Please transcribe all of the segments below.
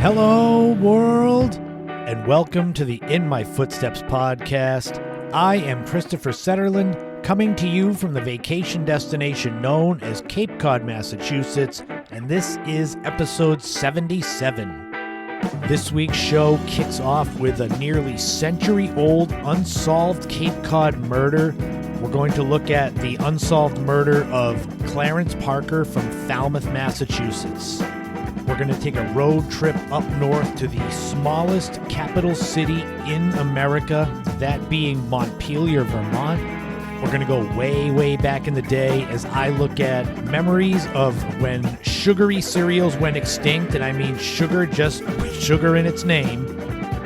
Hello, world, and welcome to the In My Footsteps podcast. I am Christopher Setterland, coming to you from the vacation destination known as Cape Cod, Massachusetts, and this is episode 77. This week's show kicks off with a nearly century-old unsolved Cape Cod murder. We're going to look at the unsolved murder of Clarence Parker from Falmouth, Massachusetts. We're going to take a road trip up north to the smallest capital city in America, that being Montpelier, Vermont. We're going to go way, way back in the day as I look at memories of when sugary cereals went extinct, and I mean sugar just with sugar in its name.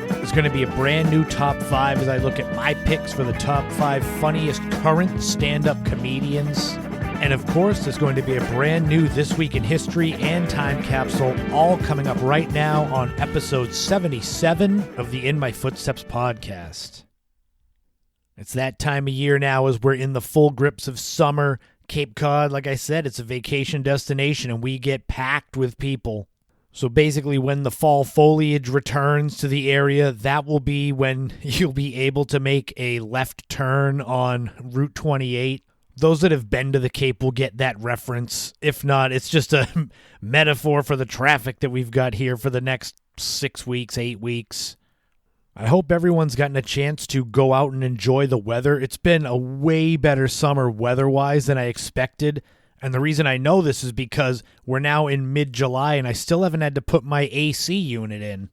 There's going to be a brand new top 5 as I look at my picks for the top 5 funniest current stand-up comedians. And of course, there's going to be a brand new This Week in History and Time Capsule, all coming up right now on episode 77 of the In My Footsteps podcast. It's that time of year now as we're in the full grips of summer. Cape Cod, like I said, it's a vacation destination and we get packed with people. So basically when the fall foliage returns to the area, that will be when you'll be able to make a left turn on Route 28. Those that have been to the Cape will get that reference. If not, it's just a metaphor for the traffic that we've got here for the next 6 weeks, 8 weeks. I hope everyone's gotten a chance to go out and enjoy the weather. It's been a way better summer weather-wise than I expected. And the reason I know this is because we're now in mid-July and I still haven't had to put my AC unit in.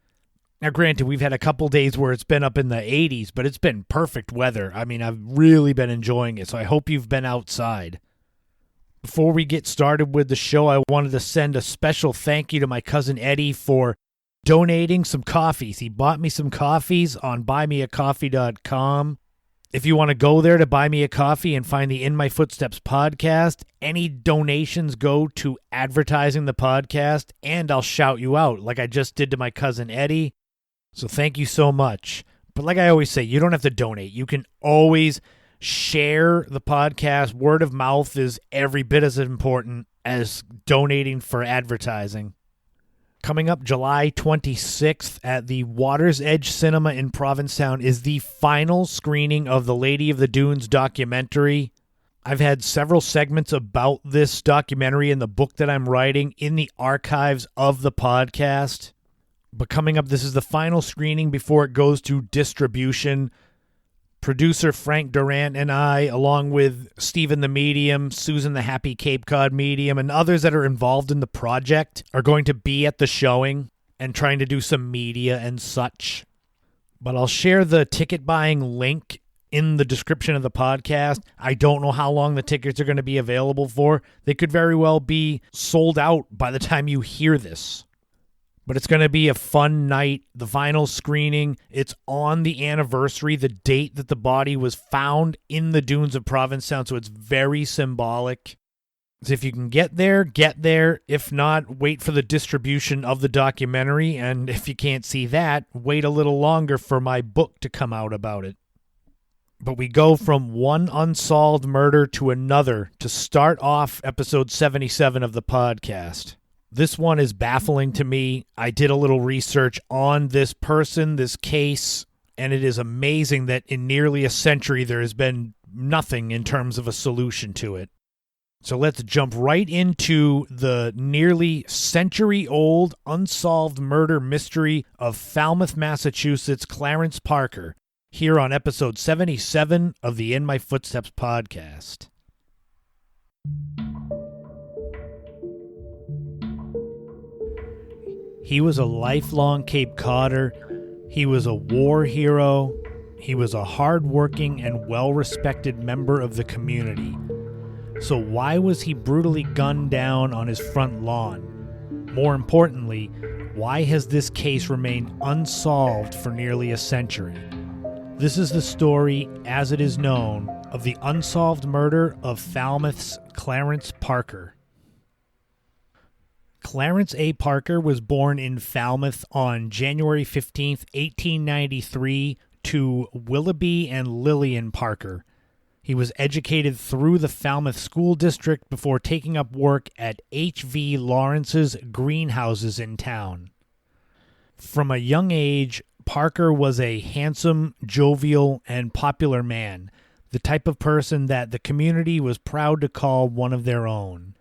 Now, granted, we've had a couple days where it's been up in the 80s, but it's been perfect weather. I mean, I've really been enjoying it, so I hope you've been outside. Before we get started with the show, I wanted to send a special thank you to my cousin Eddie for donating some coffees. He bought me some coffees on buymeacoffee.com. If you want to go there to buy me a coffee and find the In My Footsteps podcast, any donations go to advertising the podcast, and I'll shout you out like I just did to my cousin Eddie. So thank you so much. But like I always say, you don't have to donate. You can always share the podcast. Word of mouth is every bit as important as donating for advertising. Coming up July 26th at the Water's Edge Cinema in Provincetown is the final screening of the Lady of the Dunes documentary. I've had several segments about this documentary in the book that I'm writing in the archives of the podcast. But coming up, this is the final screening before it goes to distribution. Producer Frank Durant and I, along with Stephen the Medium, Susan the Happy Cape Cod Medium, and others that are involved in the project are going to be at the showing and trying to do some media and such. But I'll share the ticket buying link in the description of the podcast. I don't know how long the tickets are going to be available for. They could very well be sold out by the time you hear this. But it's going to be a fun night, the final screening. It's on the anniversary, the date that the body was found in the dunes of Provincetown, so it's very symbolic. So if you can get there, get there. If not, wait for the distribution of the documentary. And if you can't see that, wait a little longer for my book to come out about it. But we go from one unsolved murder to another to start off episode 77 of the podcast. This one is baffling to me. I did a little research on this person, this case, and it is amazing that in nearly a century there has been nothing in terms of a solution to it. So let's jump right into the nearly century-old unsolved murder mystery of Falmouth, Massachusetts, Clarence Parker, here on episode 77 of the In My Footsteps podcast. He was a lifelong Cape Codder. He was a war hero. He was a hard-working and well-respected member of the community. So why was he brutally gunned down on his front lawn? More importantly, why has this case remained unsolved for nearly a century? This is the story, as it is known, of the unsolved murder of Falmouth's Clarence Parker. Clarence A. Parker was born in Falmouth on January 15, 1893, to Willoughby and Lillian Parker. He was educated through the Falmouth School District before taking up work at H.V. Lawrence's greenhouses in town. From a young age, Parker was a handsome, jovial, and popular man, the type of person that the community was proud to call one of their own.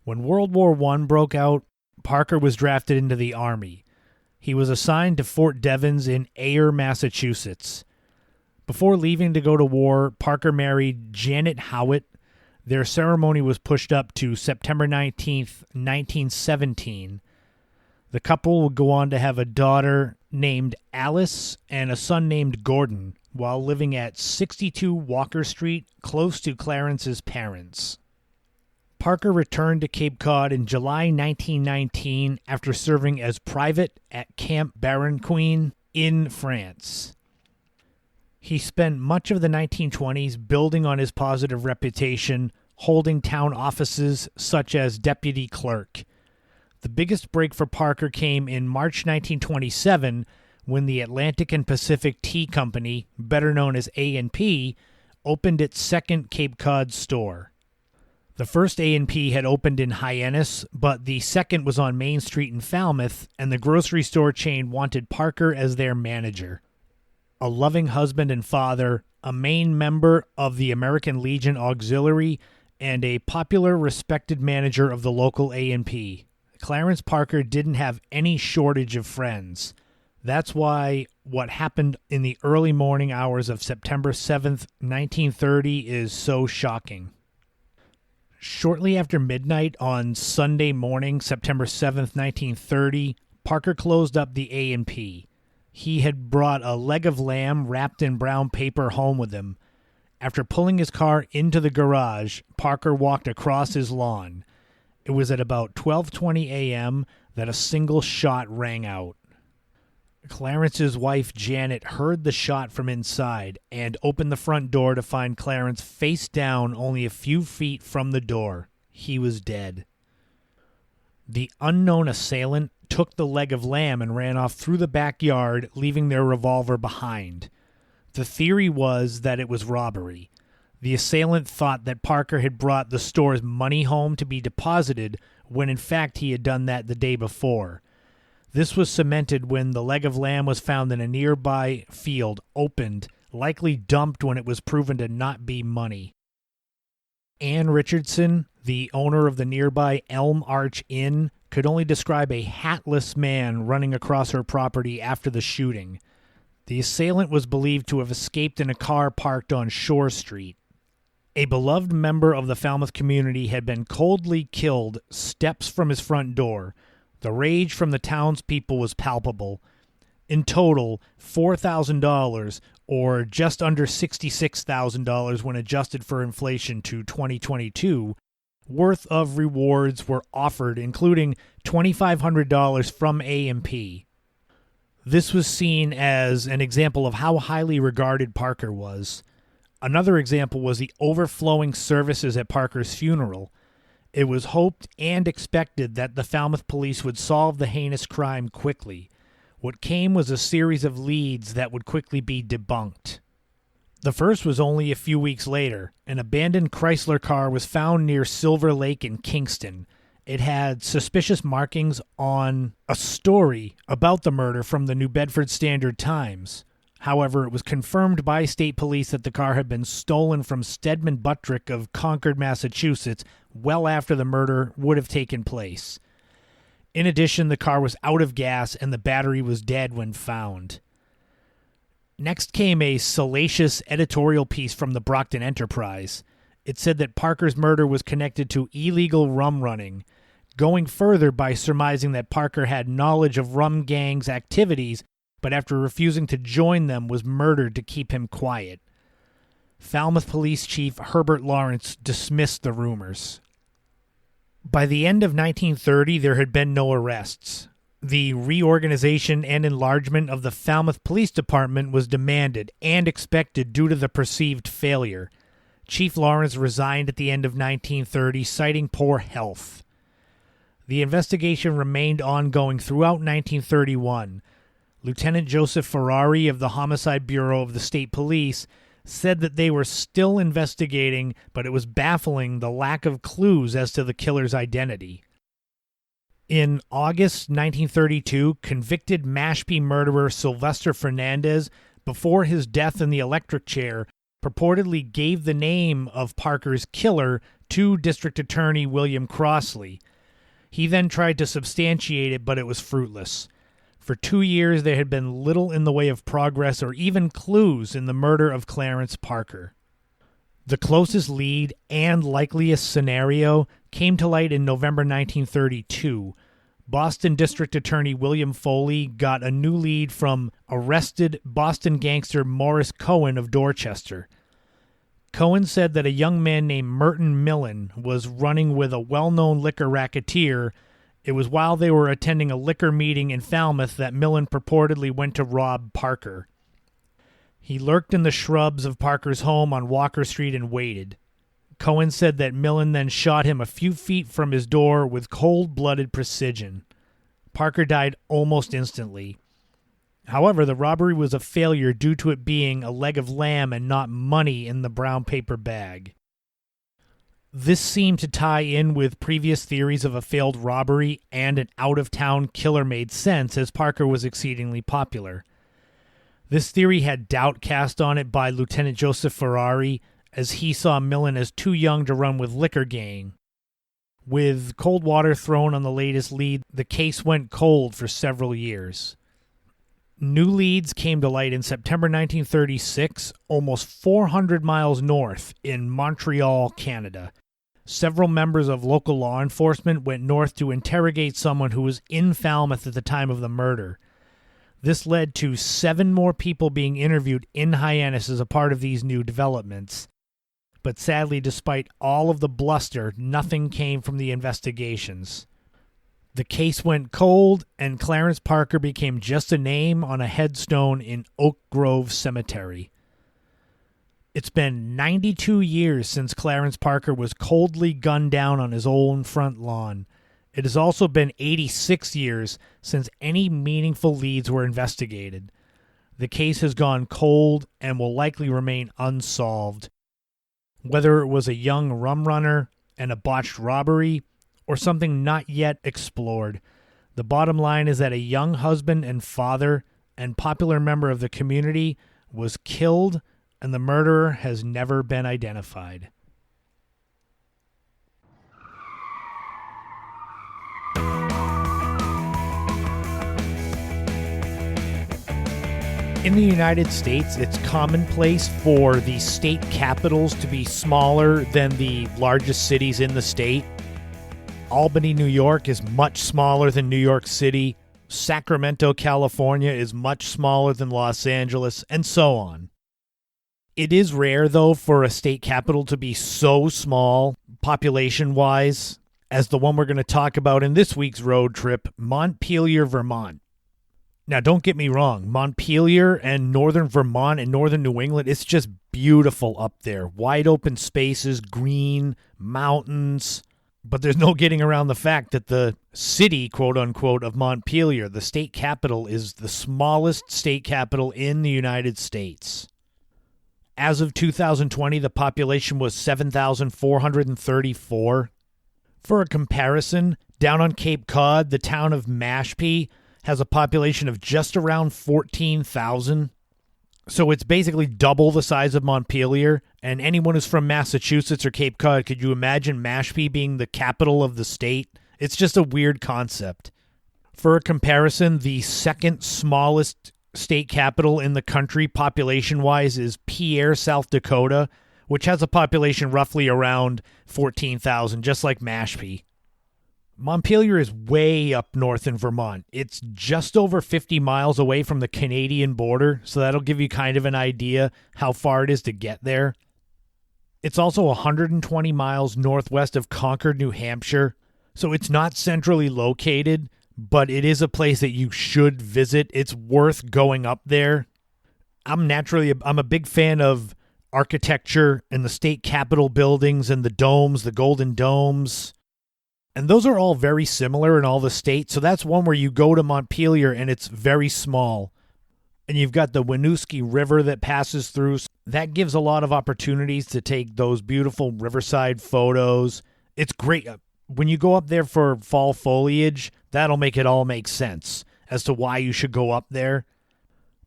When World War I broke out, Parker was drafted into the Army. He was assigned to Fort Devens in Ayer, Massachusetts. Before leaving to go to war, Parker married Janet Howitt. Their ceremony was pushed up to September 19th, 1917. The couple would go on to have a daughter named Alice and a son named Gordon while living at 62 Walker Street, close to Clarence's parents. Parker returned to Cape Cod in July 1919 after serving as private at Camp Baranquin in France. He spent much of the 1920s building on his positive reputation, holding town offices such as deputy clerk. The biggest break for Parker came in March 1927 when the Atlantic and Pacific Tea Company, better known as A&P, opened its second Cape Cod store. The first A&P had opened in Hyannis, but the second was on Main Street in Falmouth, and the grocery store chain wanted Parker as their manager. A loving husband and father, a main member of the American Legion Auxiliary, and a popular, respected manager of the local A&P. Clarence Parker didn't have any shortage of friends. That's why what happened in the early morning hours of September 7th, 1930 is so shocking. Shortly after midnight on Sunday morning, September 7th, 1930, Parker closed up the A&P. He had brought a leg of lamb wrapped in brown paper home with him. After pulling his car into the garage, Parker walked across his lawn. It was at about 12:20 a.m. that a single shot rang out. Clarence's wife, Janet, heard the shot from inside and opened the front door to find Clarence face down only a few feet from the door. He was dead. The unknown assailant took the leg of lamb and ran off through the backyard, leaving their revolver behind. The theory was that it was robbery. The assailant thought that Parker had brought the store's money home to be deposited, when in fact he had done that the day before. This was cemented when the leg of lamb was found in a nearby field, opened, likely dumped when it was proven to not be money. Ann Richardson, the owner of the nearby Elm Arch Inn, could only describe a hatless man running across her property after the shooting. The assailant was believed to have escaped in a car parked on Shore Street. A beloved member of the Falmouth community had been coldly killed steps from his front door. The rage from the townspeople was palpable. In total, $4,000, or just under $66,000 when adjusted for inflation to 2022, worth of rewards were offered, including $2,500 from A&P. This was seen as an example of how highly regarded Parker was. Another example was the overflowing services at Parker's funeral. It was hoped and expected that the Falmouth police would solve the heinous crime quickly. What came was a series of leads that would quickly be debunked. The first was only a few weeks later. An abandoned Chrysler car was found near Silver Lake in Kingston. It had suspicious markings on a story about the murder from the New Bedford Standard-Times. However, it was confirmed by state police that the car had been stolen from Stedman Buttrick of Concord, Massachusetts, well after the murder would have taken place. In addition, the car was out of gas and the battery was dead when found. Next came a salacious editorial piece from the Brockton Enterprise. It said that Parker's murder was connected to illegal rum running, going further by surmising that Parker had knowledge of rum gangs' activities, but after refusing to join them was murdered to keep him quiet. Falmouth Police Chief Herbert Lawrence dismissed the rumors. By the end of 1930, there had been no arrests. The reorganization and enlargement of the Falmouth Police Department was demanded and expected due to the perceived failure. Chief Lawrence resigned at the end of 1930, citing poor health. The investigation remained ongoing throughout 1931. Lieutenant Joseph Ferrari of the Homicide Bureau of the State Police said that they were still investigating, but it was baffling the lack of clues as to the killer's identity. In August 1932, convicted Mashpee murderer Sylvester Fernandez, before his death in the electric chair, purportedly gave the name of Parker's killer to District Attorney William Crossley. He then tried to substantiate it, but it was fruitless. For 2 years, there had been little in the way of progress or even clues in the murder of Clarence Parker. The closest lead and likeliest scenario came to light in November 1932. Boston District Attorney William Foley got a new lead from arrested Boston gangster Morris Cohen of Dorchester. Cohen said that a young man named Merton Millen was running with a well-known liquor racketeer. It was while they were attending a liquor meeting in Falmouth that Millen purportedly went to rob Parker. He lurked in the shrubs of Parker's home on Walker Street and waited. Cohen said that Millen then shot him a few feet from his door with cold-blooded precision. Parker died almost instantly. However, the robbery was a failure due to it being a leg of lamb and not money in the brown paper bag. This seemed to tie in with previous theories of a failed robbery, and an out-of-town killer made sense as Parker was exceedingly popular. This theory had doubt cast on it by Lieutenant Joseph Ferrari, as he saw Millen as too young to run with liquor gang. With cold water thrown on the latest lead, the case went cold for several years. New leads came to light in September 1936, almost 400 miles north in Montreal, Canada. Several members of local law enforcement went north to interrogate someone who was in Falmouth at the time of the murder. This led to 7 more people being interviewed in Hyannis as a part of these new developments. But sadly, despite all of the bluster, nothing came from the investigations. The case went cold, and Clarence Parker became just a name on a headstone in Oak Grove Cemetery. It's been 92 years since Clarence Parker was coldly gunned down on his own front lawn. It has also been 86 years since any meaningful leads were investigated. The case has gone cold and will likely remain unsolved. Whether it was a young rum runner and a botched robbery, or something not yet explored, the bottom line is that a young husband and father and popular member of the community was killed, and the murderer has never been identified. In the United States, it's commonplace for the state capitals to be smaller than the largest cities in the state. Albany, New York is much smaller than New York City. Sacramento, California is much smaller than Los Angeles, and so on. It is rare, though, for a state capital to be so small, population-wise, as the one we're going to talk about in this week's road trip, Montpelier, Vermont. Now, don't get me wrong, Montpelier and northern Vermont and northern New England, it's just beautiful up there. Wide open spaces, green, mountains. But there's no getting around the fact that the city, quote-unquote, of Montpelier, the state capital, is the smallest state capital in the United States. As of 2020, the population was 7,434. For a comparison, down on Cape Cod, the town of Mashpee has a population of just around 14,000. So it's basically double the size of Montpelier, and anyone who's from Massachusetts or Cape Cod, could you imagine Mashpee being the capital of the state? It's just a weird concept. For a comparison, the second smallest state capital in the country population-wise is Pierre, South Dakota, which has a population roughly around 14,000, just like Mashpee. Montpelier is way up north in Vermont. It's just over 50 miles away from the Canadian border, so that'll give you kind of an idea how far it is to get there. It's also 120 miles northwest of Concord, New Hampshire, so it's not centrally located, but it is a place that you should visit. It's worth going up there. I'm a big fan of architecture and the state capitol buildings and the domes, the golden domes. And those are all very similar in all the states. So that's one where you go to Montpelier and it's very small. And you've got the Winooski River that passes through. That gives a lot of opportunities to take those beautiful riverside photos. It's great. When you go up there for fall foliage, that'll make it all make sense as to why you should go up there.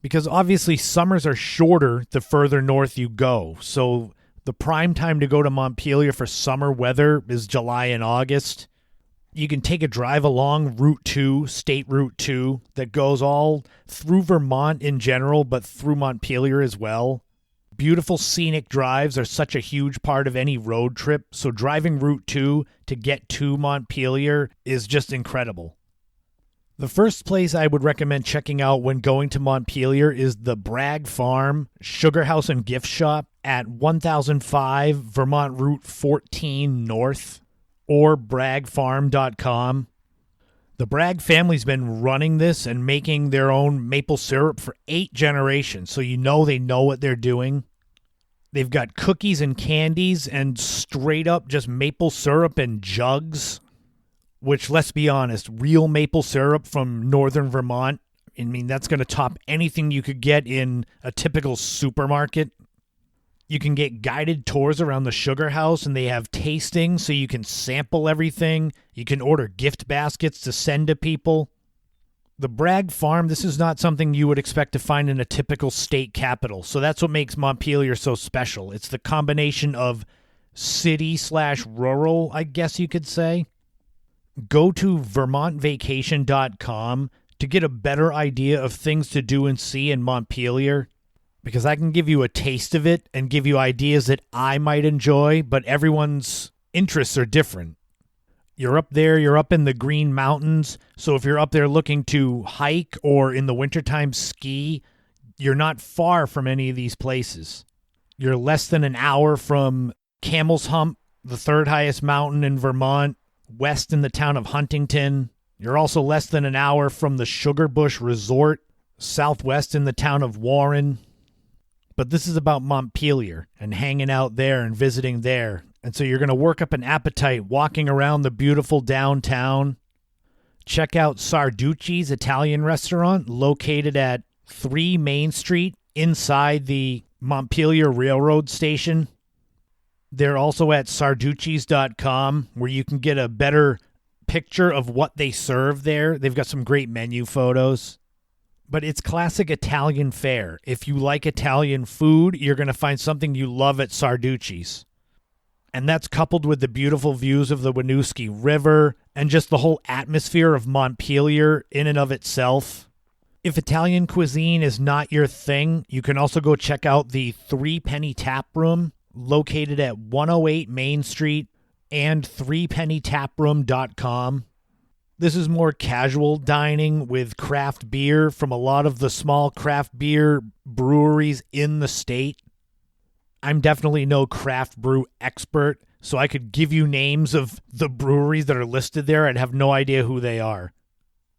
Because obviously summers are shorter the further north you go. So the prime time to go to Montpelier for summer weather is July and August. You can take a drive along Route 2, State Route 2, that goes all through Vermont in general, but through Montpelier as well. Beautiful scenic drives are such a huge part of any road trip, so driving Route 2 to get to Montpelier is just incredible. The first place I would recommend checking out when going to Montpelier is the Bragg Farm Sugar House and Gift Shop at 1005 Vermont Route 14 North, or braggfarm.com. The Bragg family's been running this and making their own maple syrup for 8 generations, so you know they know what they're doing. They've got cookies and candies and straight up just maple syrup in jugs, which, let's be honest, real maple syrup from northern Vermont, I mean, that's going to top anything you could get in a typical supermarket. You can get guided tours around the sugar house, and they have tastings so you can sample everything. You can order gift baskets to send to people. The Bragg Farm, this is not something you would expect to find in a typical state capital. So that's what makes Montpelier so special. It's the combination of city/rural, I guess you could say. Go to vermontvacation.com to get a better idea of things to do and see in Montpelier, because I can give you a taste of it and give you ideas that I might enjoy, but everyone's interests are different. You're up there, you're up in the Green Mountains, so if you're up there looking to hike or in the wintertime ski, you're not far from any of these places. You're less than an hour from Camel's Hump, the third highest mountain in Vermont, west in the town of Huntington. You're also less than an hour from the Sugar Bush Resort, southwest in the town of Warren. But this is about Montpelier and hanging out there and visiting there. And so you're going to work up an appetite walking around the beautiful downtown. Check out Sarducci's Italian restaurant located at 3 Main Street inside the Montpelier Railroad Station. They're also at sarduccis.com, where you can get a better picture of what they serve there. They've got some great menu photos. But it's classic Italian fare. If you like Italian food, you're going to find something you love at Sarducci's. And that's coupled with the beautiful views of the Winooski River and just the whole atmosphere of Montpelier in and of itself. If Italian cuisine is not your thing, you can also go check out the 3 Penny Tap Room located at 108 Main Street and 3pennytaproom.com. This is more casual dining with craft beer from a lot of the small craft beer breweries in the state. I'm definitely no craft brew expert, so I could give you names of the breweries that are listed there. I'd have no idea who they are.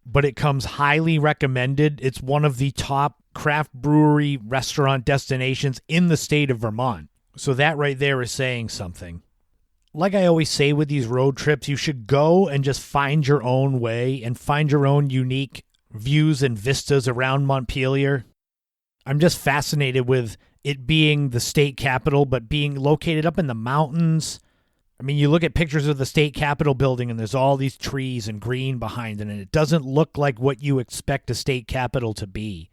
But it comes highly recommended. It's one of the top craft brewery restaurant destinations in the state of Vermont. So that right there is saying something. Like I always say with these road trips, you should go and just find your own way and find your own unique views and vistas around Montpelier. I'm just fascinated with it being the state capital, but being located up in the mountains. I mean, you look at pictures of the state capitol building and there's all these trees and green behind it, and it doesn't look like what you expect a state capitol to be.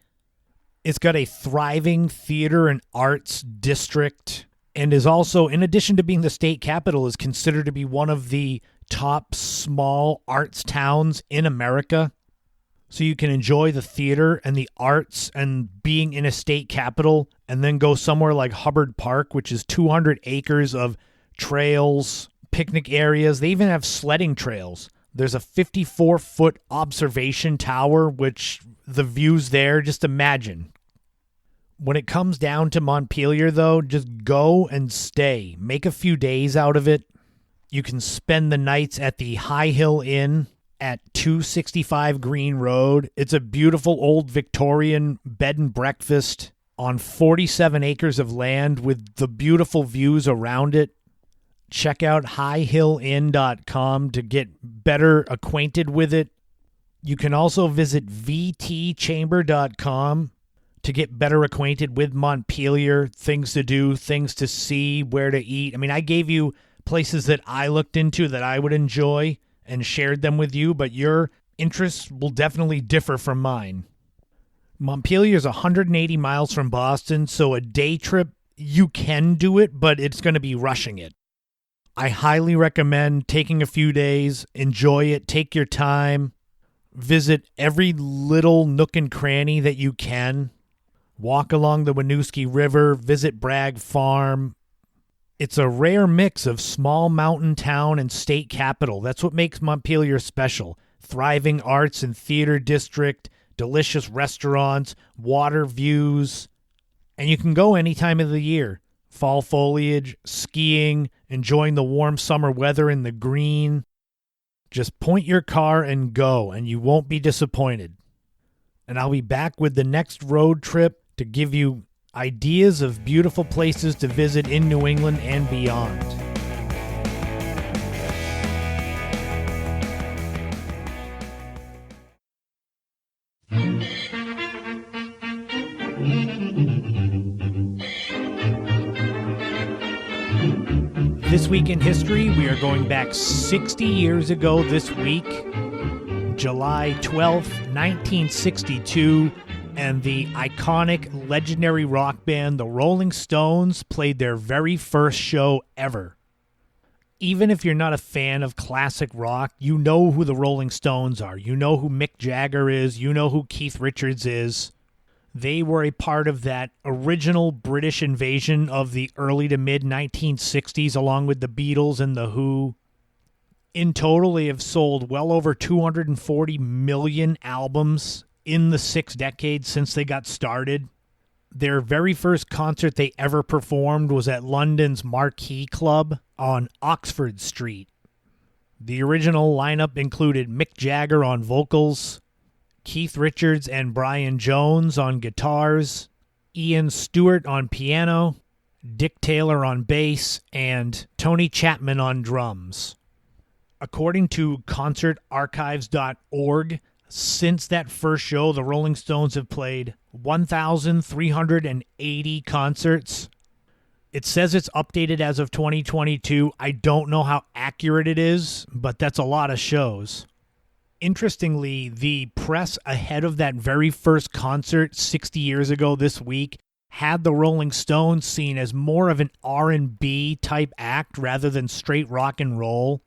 It's got a thriving theater and arts district, and is also, in addition to being the state capital, is considered to be one of the top small arts towns in America. So you can enjoy the theater and the arts and being in a state capital, and then go somewhere like Hubbard Park, which is 200 acres of trails, picnic areas. They even have sledding trails. There's a 54-foot observation tower, which the views there, just imagine. When it comes down to Montpelier, though, just go and stay. Make a few days out of it. You can spend the nights at the High Hill Inn at 265 Green Road. It's a beautiful old Victorian bed and breakfast on 47 acres of land with the beautiful views around it. Check out highhillinn.com to get better acquainted with it. You can also visit vtchamber.com to get better acquainted with Montpelier, things to do, things to see, where to eat. I mean, I gave you places that I looked into that I would enjoy and shared them with you, but you're interests will definitely differ from mine. Montpelier is 180 miles from Boston, so a day trip, you can do it, but it's going to be rushing it. I highly recommend taking a few days, enjoy it, take your time, visit every little nook and cranny that you can, walk along the Winooski River, visit Bragg Farm. It's a rare mix of small mountain town and state capital. That's what makes Montpelier special. Thriving arts and theater district, delicious restaurants, water views, and you can go any time of the year. Fall foliage, skiing, enjoying the warm summer weather in the green. Just point your car and go, and you won't be disappointed. And I'll be back with the next road trip to give you ideas of beautiful places to visit in New England and beyond. This week in history, we are going back 60 years ago this week, July 12th, 1962, and the iconic legendary rock band, the Rolling Stones, played their very first show ever. Even if you're not a fan of classic rock, you know who the Rolling Stones are. You know who Mick Jagger is. You know who Keith Richards is. They were a part of that original British invasion of the early to mid 1960s, along with the Beatles and the Who. In total, they have sold well over 240 million albums in the 6 decades since they got started. Their very first concert they ever performed was at London's Marquee Club on Oxford Street. The original lineup included Mick Jagger on vocals, Keith Richards and Brian Jones on guitars, Ian Stewart on piano, Dick Taylor on bass, and Tony Chapman on drums. According to concertarchives.org, since that first show, the Rolling Stones have played 1,380 concerts. It says it's updated as of 2022. I don't know how accurate it is, but that's a lot of shows. Interestingly, the press ahead of that very first concert 60 years ago this week had the Rolling Stones seen as more of an R&B type act rather than straight rock and roll.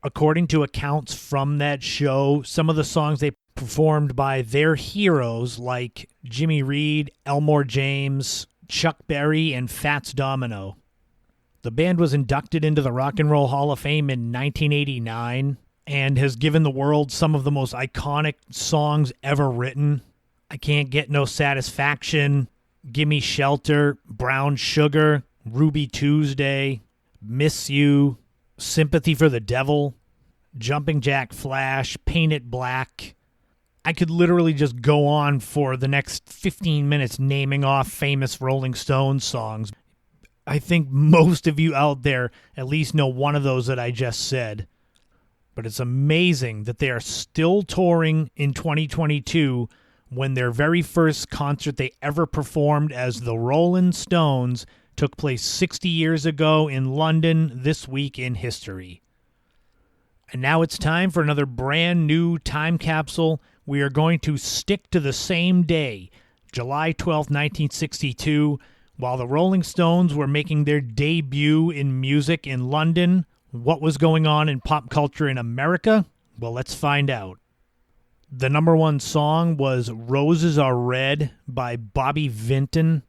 According to accounts from that show, some of the songs they performed by their heroes like Jimmy Reed, Elmore James, Chuck Berry, and Fats Domino. The band was inducted into the Rock and Roll Hall of Fame in 1989 and has given the world some of the most iconic songs ever written. I Can't Get No Satisfaction, Gimme Shelter, Brown Sugar, Ruby Tuesday, Miss You, Sympathy for the Devil, Jumping Jack Flash, Paint It Black. I could literally just go on for the next 15 minutes naming off famous Rolling Stones songs. I think most of you out there at least know one of those that I just said. But it's amazing that they are still touring in 2022 when their very first concert they ever performed as the Rolling Stones took place 60 years ago in London this week in history. And now it's time for another brand new time capsule. We are going to stick to the same day, July 12th, 1962, while the Rolling Stones were making their debut in music in London. What was going on in pop culture in America? Well, let's find out. The number one song was Roses Are Red by Bobby Vinton.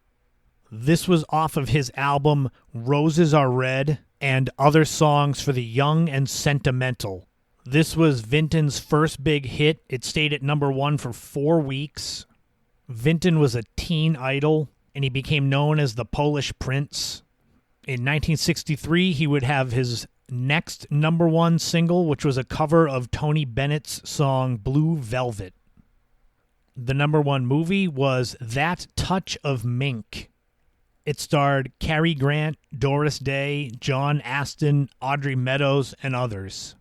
This was off of his album Roses Are Red and Other Songs for the Young and Sentimental. This was Vinton's first big hit. It stayed at number one for 4 weeks. Vinton was a teen idol, and he became known as the Polish Prince. In 1963, he would have his next number one single, which was a cover of Tony Bennett's song Blue Velvet. The number one movie was That Touch of Mink. It starred Cary Grant, Doris Day, John Astin, Audrey Meadows, and others.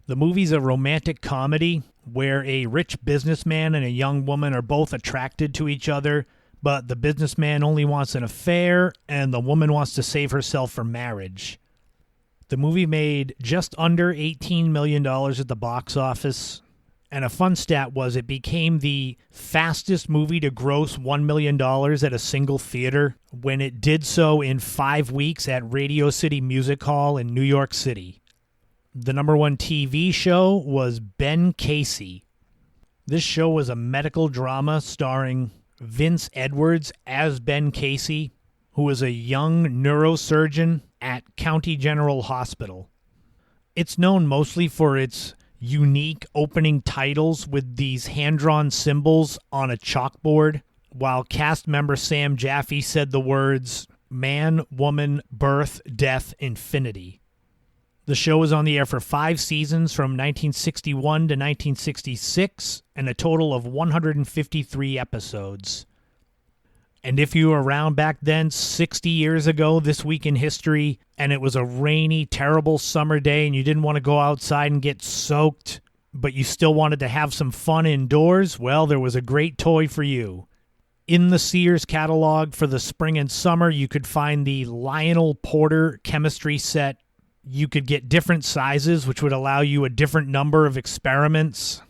The movie's a romantic comedy where a rich businessman and a young woman are both attracted to each other, but the businessman only wants an affair and the woman wants to save herself for marriage. The movie made just under $18 million at the box office, And a fun stat was it became the fastest movie to gross $1 million at a single theater when it did so in 5 weeks at Radio City Music Hall in New York City. The number one TV show was Ben Casey. This show was a medical drama starring Vince Edwards as Ben Casey, who was a young neurosurgeon at County General Hospital. It's known mostly for its unique opening titles with these hand-drawn symbols on a chalkboard, while cast member Sam Jaffe said the words, "Man, woman, birth, death, infinity." The show was on the air for 5 seasons from 1961 to 1966 and a total of 153 episodes. And if you were around back then, 60 years ago, this week in history, and it was a rainy, terrible summer day and you didn't want to go outside and get soaked, but you still wanted to have some fun indoors, well, there was a great toy for you. In the Sears catalog for the spring and summer, you could find the Lionel Porter chemistry set. You could get different sizes, which would allow you a different number of experiments.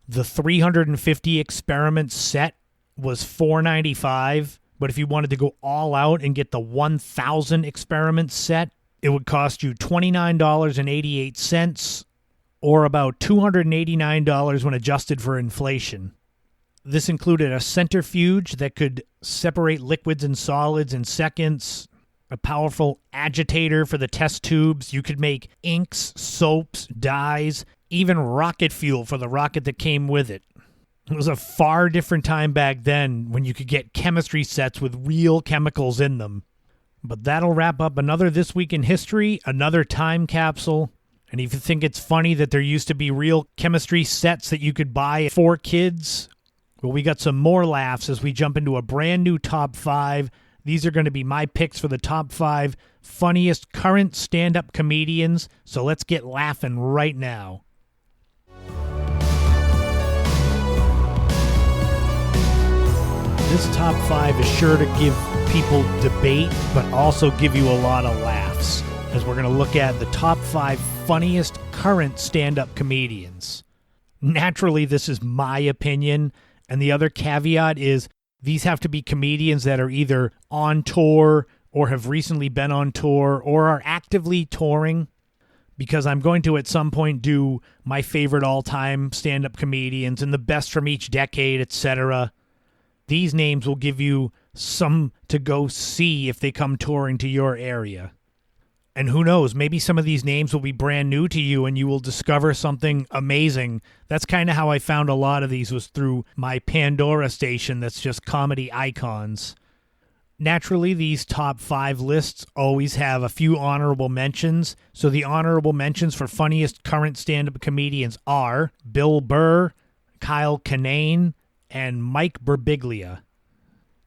The 350 experiment set was $4.95, but if you wanted to go all out and get the 1,000 experiment set, it would cost you $29.88, or about $289 when adjusted for inflation. This included a centrifuge that could separate liquids and solids in seconds, a powerful agitator for the test tubes. You could make inks, soaps, dyes, even rocket fuel for the rocket that came with it. It was a far different time back then when you could get chemistry sets with real chemicals in them. But that'll wrap up another This Week in History, another time capsule. And if you think it's funny that there used to be real chemistry sets that you could buy for kids, well, we got some more laughs as we jump into a brand new top 5. These are going to be my picks for the top 5 funniest current stand-up comedians, so let's get laughing right now. This top 5 is sure to give people debate, but also give you a lot of laughs, as we're going to look at the top 5 funniest current stand-up comedians. Naturally, this is my opinion, and the other caveat is these have to be comedians that are either on tour or have recently been on tour or are actively touring, because I'm going to at some point do my favorite all-time stand-up comedians and the best from each decade, etc. These names will give you some to go see if they come touring to your area. And who knows, maybe some of these names will be brand new to you and you will discover something amazing. That's kind of how I found a lot of these, was through my Pandora station that's just comedy icons. Naturally, these top 5 lists always have a few honorable mentions. So the honorable mentions for funniest current stand-up comedians are Bill Burr, Kyle Kinane, and Mike Birbiglia.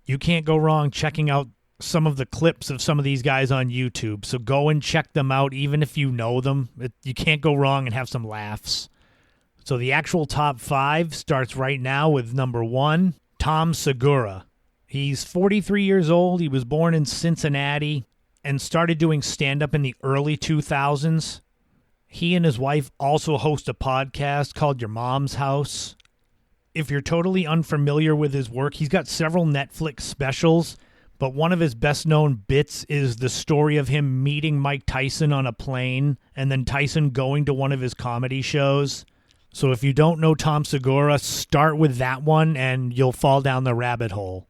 You can't go wrong checking out some of the clips of some of these guys on YouTube, so go and check them out even if you know them. You can't go wrong and have some laughs. So the actual top 5 starts right now with number 1, Tom Segura. He's 43 years old. He was born in Cincinnati and started doing stand-up in the early 2000s. He and his wife also host a podcast called Your Mom's House. If you're totally unfamiliar with his work, he's got several Netflix specials, but one of his best-known bits is the story of him meeting Mike Tyson on a plane and then Tyson going to one of his comedy shows. So if you don't know Tom Segura, start with that one and you'll fall down the rabbit hole.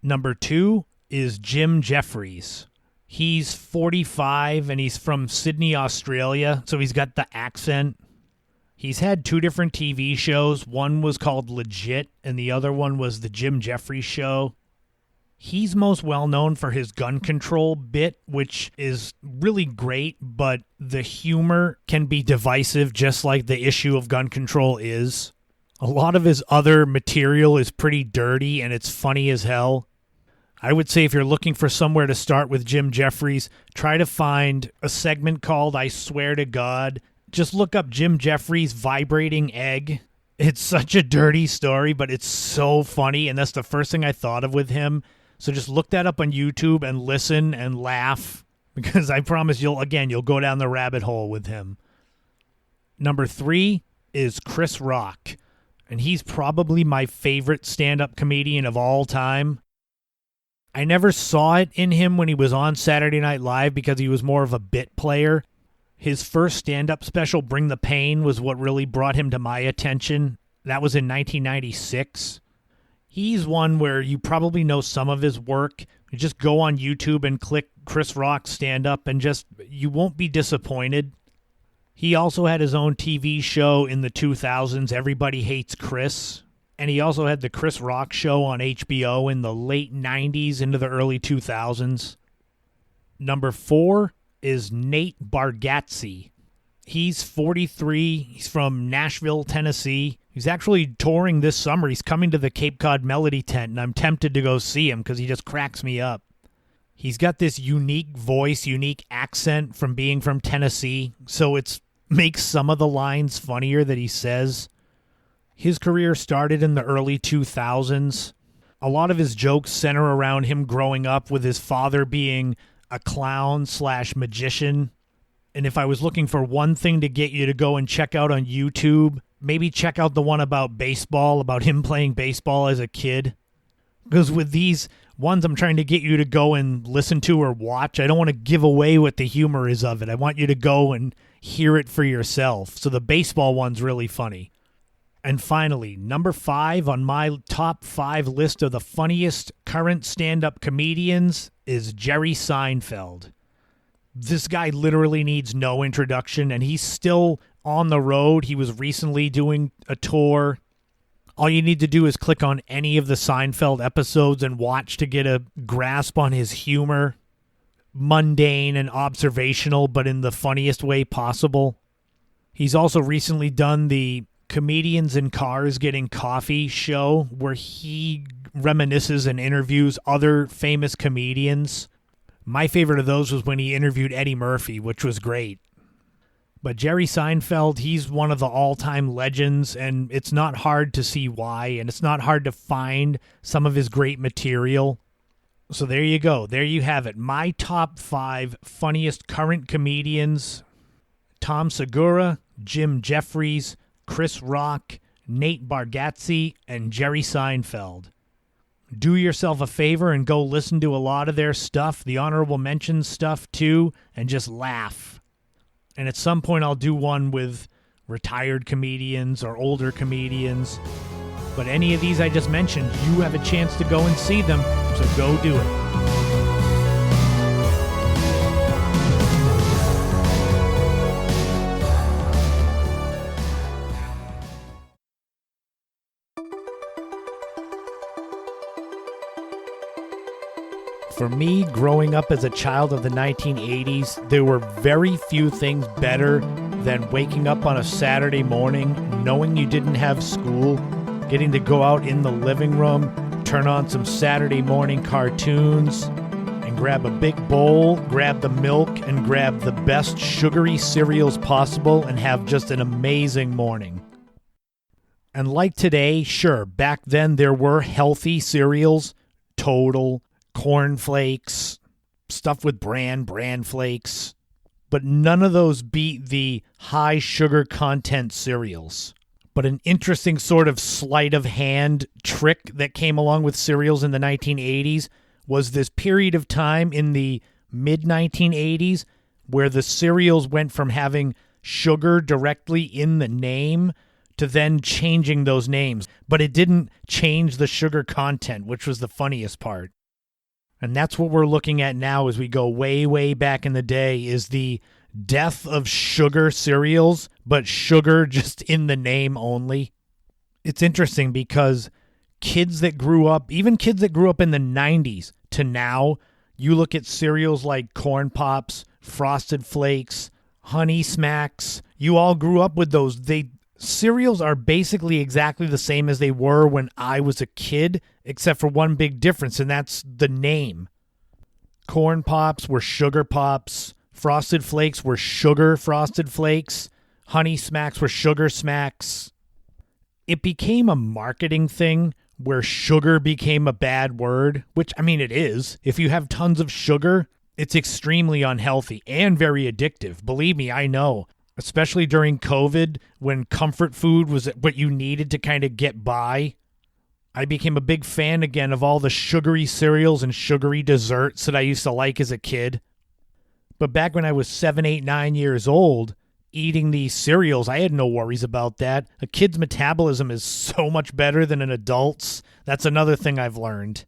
Number 2 is Jim Jeffries. He's 45 and he's from Sydney, Australia, so he's got the accent. He's had 2 different TV shows. One was called Legit and the other one was The Jim Jeffries Show. He's most well known for his gun control bit, which is really great, but the humor can be divisive, just like the issue of gun control is. A lot of his other material is pretty dirty, and it's funny as hell. I would say if you're looking for somewhere to start with Jim Jeffries, try to find a segment called I Swear to God. Just look up Jim Jeffries' vibrating egg. It's such a dirty story, but it's so funny, and that's the first thing I thought of with him. So just look that up on YouTube and listen and laugh, because I promise you'll go down the rabbit hole with him. Number 3 is Chris Rock, and he's probably my favorite stand-up comedian of all time. I never saw it in him when he was on Saturday Night Live because he was more of a bit player. His first stand-up special, Bring the Pain, was what really brought him to my attention. That was in 1996. He's one where you probably know some of his work. You just go on YouTube and click Chris Rock stand-up and you won't be disappointed. He also had his own TV show in the 2000s, Everybody Hates Chris. And he also had the Chris Rock Show on HBO in the late 90s into the early 2000s. Number 4 is Nate Bargatze. He's 43. He's from Nashville, Tennessee. He's actually touring this summer. He's coming to the Cape Cod Melody Tent, and I'm tempted to go see him because he just cracks me up. He's got this unique voice, unique accent from being from Tennessee, so it makes some of the lines funnier that he says. His career started in the early 2000s. A lot of his jokes center around him growing up with his father being a clown/magician. And if I was looking for one thing to get you to go and check out on YouTube, maybe check out the one about baseball, about him playing baseball as a kid. Because with these ones I'm trying to get you to go and listen to or watch, I don't want to give away what the humor is of it. I want you to go and hear it for yourself. So the baseball one's really funny. And finally, number 5 on my top 5 list of the funniest current stand-up comedians is Jerry Seinfeld. This guy literally needs no introduction, and he's still on the road. He was recently doing a tour. All you need to do is click on any of the Seinfeld episodes and watch to get a grasp on his humor. Mundane and observational, but in the funniest way possible. He's also recently done the Comedians in Cars Getting Coffee show where he reminisces and interviews other famous comedians. My favorite of those was when he interviewed Eddie Murphy, which was great. But Jerry Seinfeld, he's one of the all-time legends, and it's not hard to see why, and it's not hard to find some of his great material. So there you go. There you have it. My top 5 funniest current comedians: Tom Segura, Jim Jeffries, Chris Rock, Nate Bargatze, and Jerry Seinfeld. Do yourself a favor and go listen to a lot of their stuff, the honorable mentions stuff too, and just laugh. And at some point I'll do one with retired comedians or older comedians. But any of these I just mentioned, you have a chance to go and see them, so go do it. For me, growing up as a child of the 1980s, there were very few things better than waking up on a Saturday morning, knowing you didn't have school, getting to go out in the living room, turn on some Saturday morning cartoons, and grab a big bowl, grab the milk, and grab the best sugary cereals possible and have just an amazing morning. And like today, sure, back then there were healthy cereals, Total, Corn Flakes, stuff with bran flakes, but none of those beat the high sugar content cereals. But an interesting sort of sleight of hand trick that came along with cereals in the 1980s was this period of time in the mid-1980s where the cereals went from having sugar directly in the name to then changing those names. But it didn't change the sugar content, which was the funniest part. And that's what we're looking at now as we go way, way back in the day, is the death of sugar cereals, but sugar just in the name only. It's interesting because kids that grew up, even kids that grew up in the 90s to now, you look at cereals like Corn Pops, Frosted Flakes, Honey Smacks, you all grew up with those. Cereals are basically exactly the same as they were when I was a kid, except for one big difference, and that's the name. Corn Pops were Sugar Pops. Frosted Flakes were Sugar Frosted Flakes. Honey Smacks were Sugar Smacks. It became a marketing thing where sugar became a bad word, which, I mean, it is. If you have tons of sugar, it's extremely unhealthy and very addictive. Believe me, I know. especially during COVID when comfort food was what you needed to kind of get by. I became a big fan again of all the sugary cereals and sugary desserts that I used to like as a kid. But back when I was 7, 8, 9 years old, eating these cereals, I had no worries about that. A kid's metabolism is so much better than an adult's. That's another thing I've learned.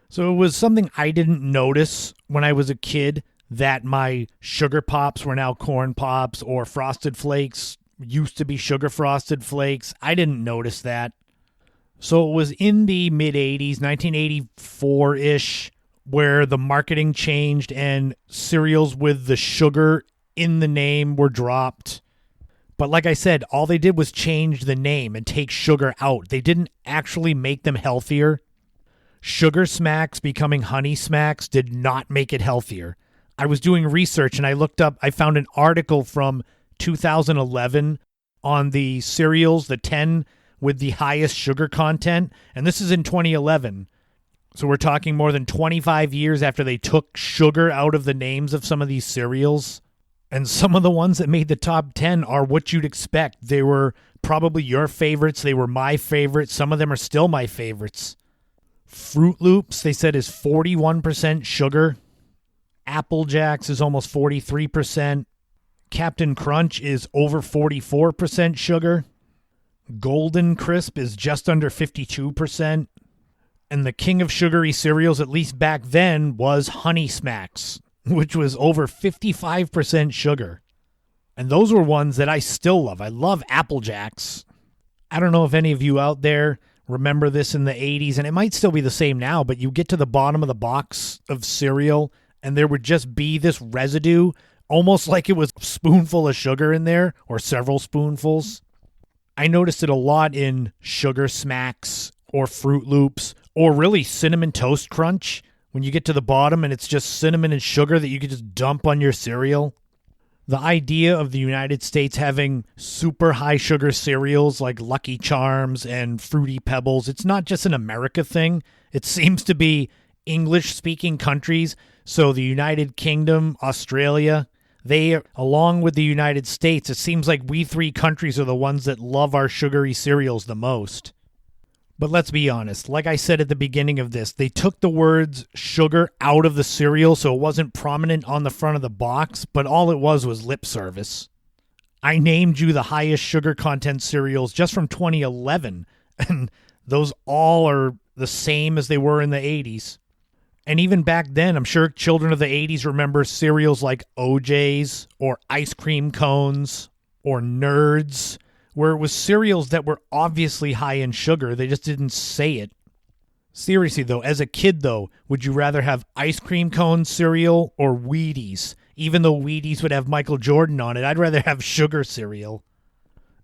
So it was something I didn't notice when I was a kid, that my Sugar Pops were now Corn Pops, or Frosted Flakes used to be Sugar Frosted Flakes. I didn't notice that. So it was in the mid-'80s, 1984-ish, where the marketing changed and cereals with the sugar in the name were dropped. But like I said, all they did was change the name and take sugar out. They didn't actually make them healthier. Sugar Smacks becoming Honey Smacks did not make it healthier. I was doing research and I found an article from 2011 on the cereals, the 10 with the highest sugar content, and this is in 2011. So we're talking more than 25 years after they took sugar out of the names of some of these cereals. And some of the ones that made the top 10 are what you'd expect. They were probably your favorites. They were my favorites. Some of them are still my favorites. Fruit Loops, they said, is 41% sugar. Apple Jacks is almost 43%. Captain Crunch is over 44% sugar. Golden Crisp is just under 52%. And the king of sugary cereals, at least back then, was Honey Smacks, which was over 55% sugar. And those were ones that I still love. I love Apple Jacks. I don't know if any of you out there remember this in the 80s, and it might still be the same now, but you get to the bottom of the box of cereal, and there would just be this residue, almost like it was a spoonful of sugar in there, or several spoonfuls. I noticed it a lot in Sugar Smacks or Fruit Loops or really Cinnamon Toast Crunch when you get to the bottom and it's just cinnamon and sugar that you could just dump on your cereal. The idea of the United States having super high sugar cereals like Lucky Charms and Fruity Pebbles, it's not just an America thing. It seems to be English-speaking countries. So the United Kingdom, Australia, they, along with the United States, it seems like we three countries are the ones that love our sugary cereals the most. But let's be honest, like I said at the beginning of this, they took the words sugar out of the cereal so it wasn't prominent on the front of the box, but all it was lip service. I named you the highest sugar content cereals just from 2011, and those all are the same as they were in the 80s. And even back then, I'm sure children of the 80s remember cereals like OJ's or ice cream cones or Nerds, where it was cereals that were obviously high in sugar. They just didn't say it. Seriously, though, as a kid, though, would you rather have ice cream cone cereal or Wheaties? Even though Wheaties would have Michael Jordan on it, I'd rather have sugar cereal.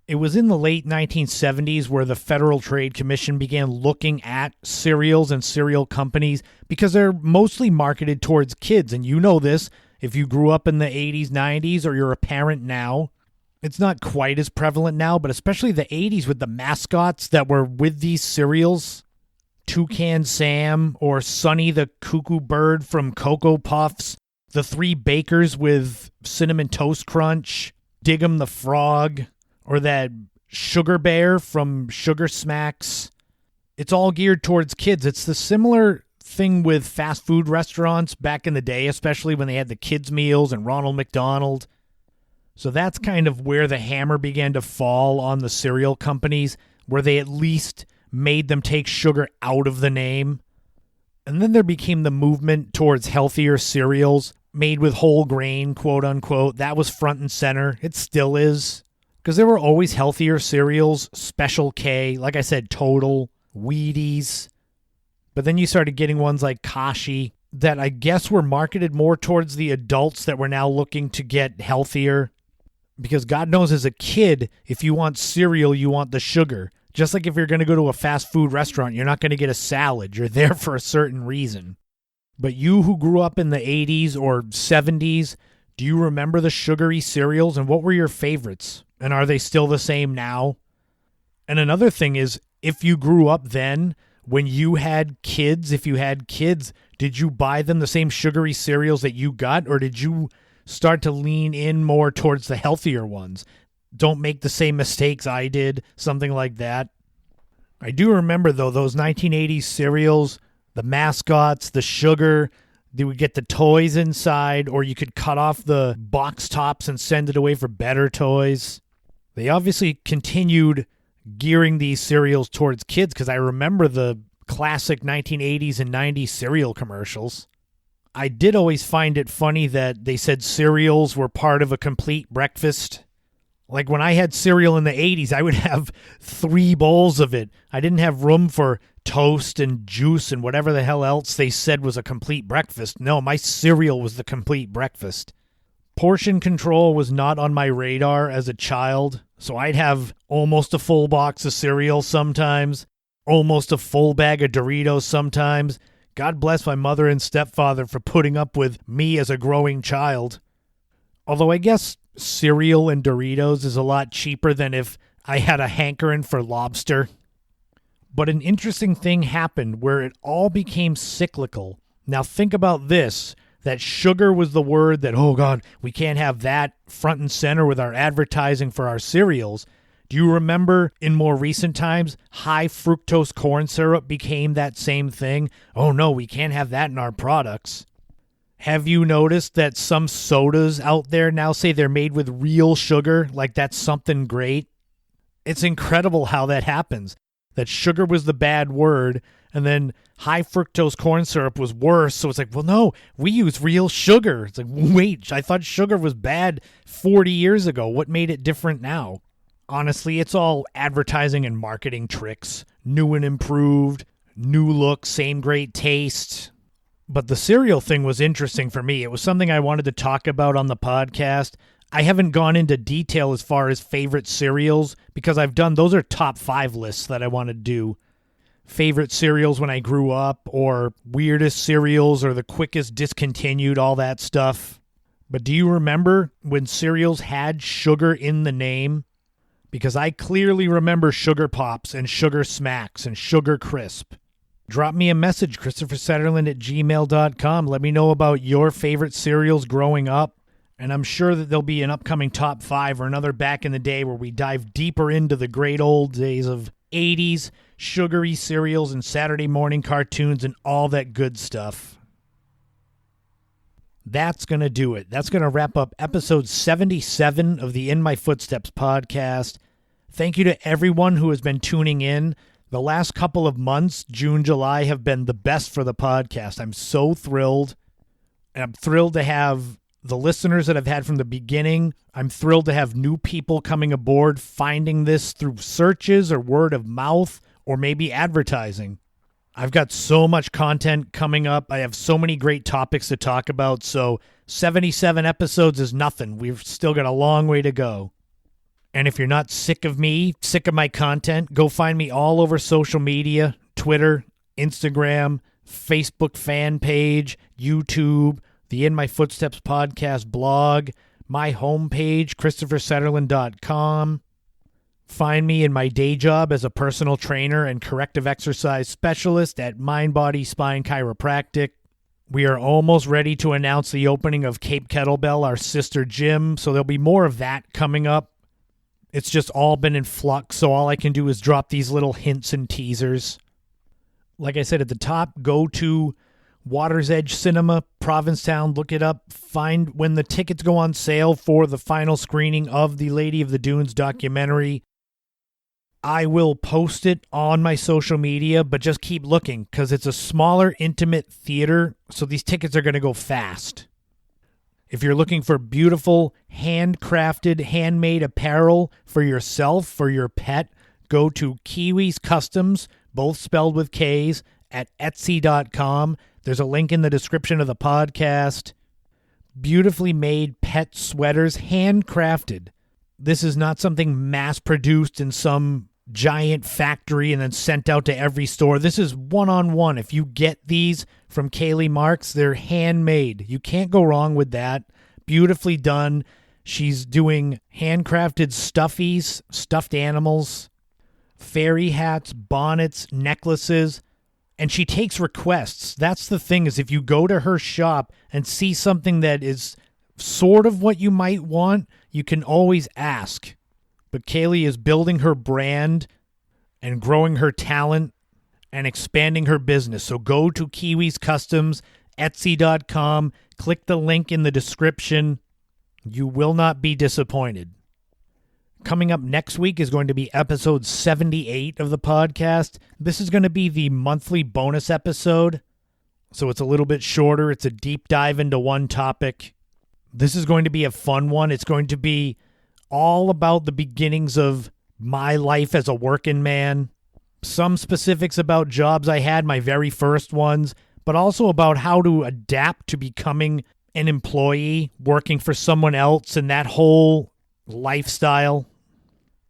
It was in the late 1970s where the Federal Trade Commission began looking at cereals and cereal companies because they're mostly marketed towards kids. And you know this, if you grew up in the 80s, 90s, or you're a parent now. It's not quite as prevalent now, but especially the 80s with the mascots that were with these cereals. Toucan Sam or Sonny the Cuckoo Bird from Cocoa Puffs. The Three Bakers with Cinnamon Toast Crunch. Dig 'em the Frog. Or that Sugar Bear from Sugar Smacks. It's all geared towards kids. It's the similar thing with fast food restaurants back in the day, especially when they had the kids' meals and Ronald McDonald. So that's kind of where the hammer began to fall on the cereal companies, where they at least made them take sugar out of the name. And then there became the movement towards healthier cereals made with whole grain, quote unquote. That was front and center. It still is. Because there were always healthier cereals, Special K, like I said, Total, Wheaties. But then you started getting ones like Kashi that I guess were marketed more towards the adults that were now looking to get healthier. Because God knows as a kid, if you want cereal, you want the sugar. Just like if you're going to go to a fast food restaurant, you're not going to get a salad. You're there for a certain reason. But you who grew up in the 80s or 70s, do you remember the sugary cereals and what were your favorites? And are they still the same now? And another thing is, if you grew up then, when you had kids, did you buy them the same sugary cereals that you got? Or did you start to lean in more towards the healthier ones. Don't make the same mistakes I did, something like that. I do remember, though, those 1980s cereals, the mascots, the sugar. They would get the toys inside, or you could cut off the box tops and send it away for better toys. They obviously continued gearing these cereals towards kids, because I remember the classic 1980s and 90s cereal commercials. I did always find it funny that they said cereals were part of a complete breakfast. Like when I had cereal in the 80s, I would have 3 bowls of it. I didn't have room for toast and juice and whatever the hell else they said was a complete breakfast. No, my cereal was the complete breakfast. Portion control was not on my radar as a child, so I'd have almost a full box of cereal sometimes, almost a full bag of Doritos sometimes. God bless my mother and stepfather for putting up with me as a growing child. Although I guess cereal and Doritos is a lot cheaper than if I had a hankering for lobster. But an interesting thing happened where it all became cyclical. Now think about this, that sugar was the word that, oh God, we can't have that front and center with our advertising for our cereals. Do you remember in more recent times, high fructose corn syrup became that same thing? Oh no, we can't have that in our products. Have you noticed that some sodas out there now say they're made with real sugar, like that's something great? It's incredible how that happens. That sugar was the bad word, and then high fructose corn syrup was worse. So it's like, well, no, we use real sugar. It's like, wait, I thought sugar was bad 40 years ago. What made it different now? Honestly, it's all advertising and marketing tricks. New and improved, new look, same great taste. But the cereal thing was interesting for me. It was something I wanted to talk about on the podcast. I haven't gone into detail as far as favorite cereals because those are top 5 lists that I want to do. Favorite cereals when I grew up, or weirdest cereals, or the quickest discontinued, all that stuff. But do you remember when cereals had sugar in the name? Because I clearly remember Sugar Pops and Sugar Smacks and Sugar Crisp. Drop me a message, ChristopherSetterland@gmail.com. Let me know about your favorite cereals growing up. And I'm sure that there'll be an upcoming top 5 or another back in the day where we dive deeper into the great old days of 80s sugary cereals and Saturday morning cartoons and all that good stuff. That's going to do it. That's going to wrap up episode 77 of the In My Footsteps podcast. Thank you to everyone who has been tuning in. The last couple of months, June, July, have been the best for the podcast. I'm so thrilled. And I'm thrilled to have the listeners that I've had from the beginning. I'm thrilled to have new people coming aboard, finding this through searches or word of mouth or maybe advertising. I've got so much content coming up. I have so many great topics to talk about. So 77 episodes is nothing. We've still got a long way to go. And if you're not sick of me, sick of my content, go find me all over social media, Twitter, Instagram, Facebook fan page, YouTube, the In My Footsteps podcast blog, my homepage, ChristopherSetterland.com. Find me in my day job as a personal trainer and corrective exercise specialist at Mind Body Spine Chiropractic. We are almost ready to announce the opening of Cape Kettlebell, our sister gym, so there'll be more of that coming up. It's just all been in flux, so all I can do is drop these little hints and teasers. Like I said at the top, go to Water's Edge Cinema, Provincetown, look it up, find when the tickets go on sale for the final screening of the Lady of the Dunes documentary. I will post it on my social media, but just keep looking because it's a smaller, intimate theater, so these tickets are going to go fast. If you're looking for beautiful, handcrafted, handmade apparel for yourself, for your pet, go to Kiwis Customs, both spelled with K's, at Etsy.com. There's a link in the description of the podcast. Beautifully made pet sweaters, handcrafted. This is not something mass-produced in some giant factory and then sent out to every store. This is one-on-one. If you get these from Kaylee Marks, they're handmade. You can't go wrong with that. Beautifully done. She's doing handcrafted stuffies, stuffed animals, fairy hats, bonnets, necklaces, and she takes requests. That's the thing, is if you go to her shop and see something that is sort of what you might want, you can always ask. But Kaylee is building her brand and growing her talent and expanding her business. So go to Kiwis Customs, Etsy.com, click the link in the description. You will not be disappointed. Coming up next week is going to be episode 78 of the podcast. This is going to be the monthly bonus episode, so it's a little bit shorter. It's a deep dive into one topic. This is going to be a fun one. It's going to be all about the beginnings of my life as a working man, some specifics about jobs I had, my very first ones, but also about how to adapt to becoming an employee, working for someone else, and that whole lifestyle.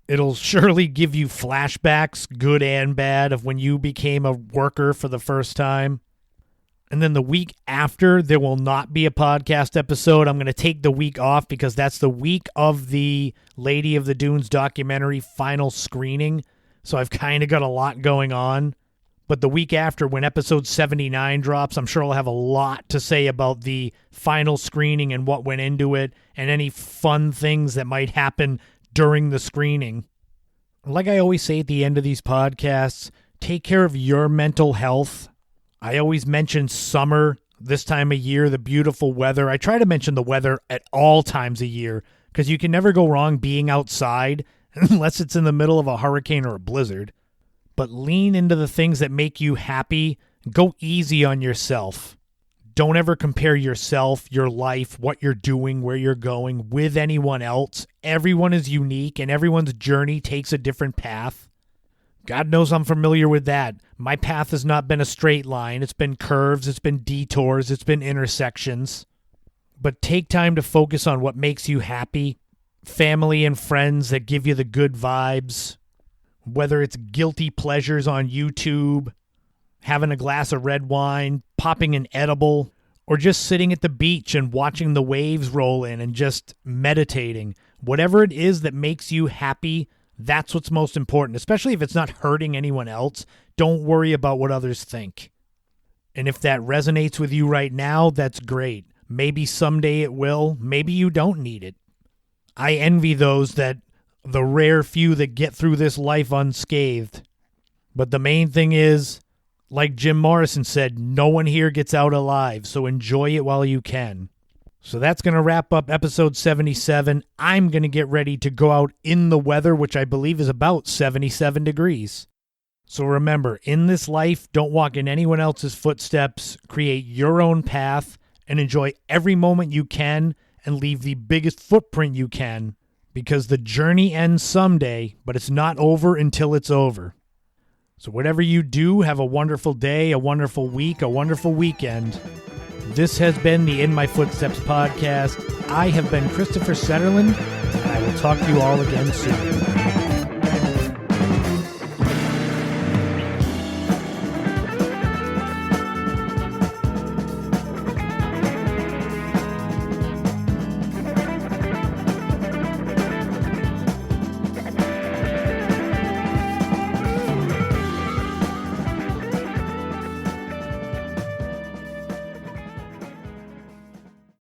It'll surely give you flashbacks, good and bad, of when you became a worker for the first time. And then the week after, there will not be a podcast episode. I'm going to take the week off because that's the week of the Lady of the Dunes documentary final screening. So I've kind of got a lot going on. But the week after, when episode 79 drops, I'm sure I'll have a lot to say about the final screening and what went into it and any fun things that might happen during the screening. Like I always say at the end of these podcasts, take care of your mental health. I always mention summer, this time of year, the beautiful weather. I try to mention the weather at all times of year because you can never go wrong being outside unless it's in the middle of a hurricane or a blizzard. But lean into the things that make you happy. Go easy on yourself. Don't ever compare yourself, your life, what you're doing, where you're going with anyone else. Everyone is unique and everyone's journey takes a different path. God knows I'm familiar with that. My path has not been a straight line. It's been curves, it's been detours, it's been intersections. But take time to focus on what makes you happy. Family and friends that give you the good vibes. Whether it's guilty pleasures on YouTube, having a glass of red wine, popping an edible, or just sitting at the beach and watching the waves roll in and just meditating. Whatever it is that makes you happy, that's what's most important, especially if it's not hurting anyone else. Don't worry about what others think. And if that resonates with you right now, that's great. Maybe someday it will. Maybe you don't need it. I envy the rare few that get through this life unscathed. But the main thing is, like Jim Morrison said, no one here gets out alive, so enjoy it while you can. So that's going to wrap up episode 77. I'm going to get ready to go out in the weather, which I believe is about 77 degrees. So remember, in this life, don't walk in anyone else's footsteps, create your own path, and enjoy every moment you can, and leave the biggest footprint you can, because the journey ends someday, but it's not over until it's over. So whatever you do, have a wonderful day, a wonderful week, a wonderful weekend. This has been the In My Footsteps podcast. I have been Christopher Setterland, and I will talk to you all again soon.